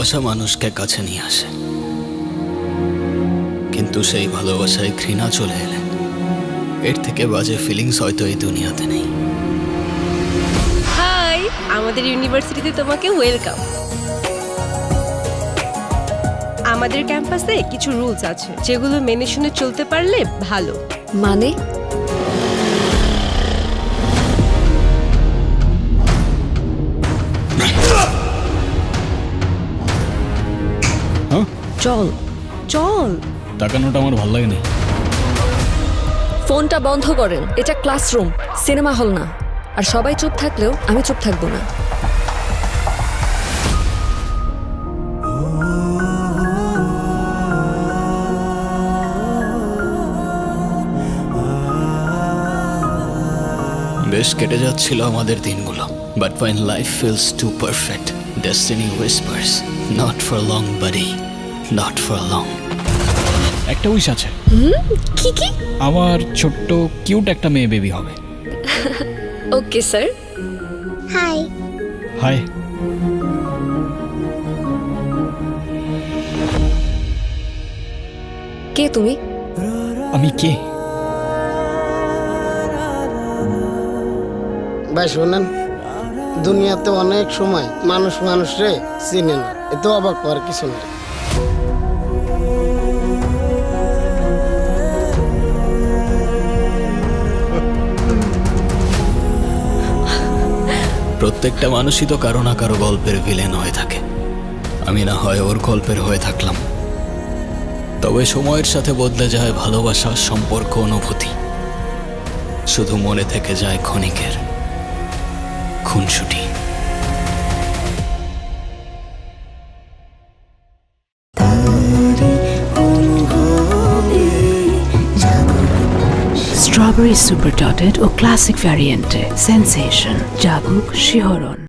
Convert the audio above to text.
ভালোবাসা মানুষকে কাছে নিয়ে আসে, কিন্তু সেই ভালোবাসায় ঘৃণা চলে এলে এর থেকে বাজে ফিলিংস হয়তো এই দুনিয়াতে নেই। হাই, আমাদের ইউনিভার্সিটিতে তোমাকে ওয়েলকাম। আমাদের ক্যাম্পাসে কিছু রুলস আছে যেগুলো মেনে শুনে চলতে পারলে ভালো। মানে চল চল। তাকানোটা আমার ভালো লাগে না। ফোনটা বন্ধ করেন, এটা ক্লাসরুম, সিনেমা হল না। আর সবাই চুপ থাকলেও আমি চুপ থাকবো না। বেশ কেটে যাচ্ছিল আমাদের দিনগুলো, but when life feels too perfect, destiny whispers, not for long buddy, not for long. একটা উইশ আছে, কি কি? আমার ছোট্ট কিউট একটা মেয়ে বেবি হবে। Okay sir. Hi, hi. কে তুমি? আমি কে? ভাই শোনেন, দুনিয়াতে অনেক সময় মানুষ মানুষরে চিনে না, এত অবাক হওয়ার কিছু নেই। প্রত্যেকটা মানুষই তো কারো না কারো গল্পের ভিলেন হয়ে থাকে। আমি না হয় ওর গল্পের হয়ে থাকলাম, তবে সময়ের সাথে বদলে যায় ভালোবাসা, সম্পর্ক, অনুভূতি। শুধু মনে থেকে যায় ক্ষণিকের খুনসুটি। Strawberry super dotted or classic variante. Sensation. Jaguk Shihoron.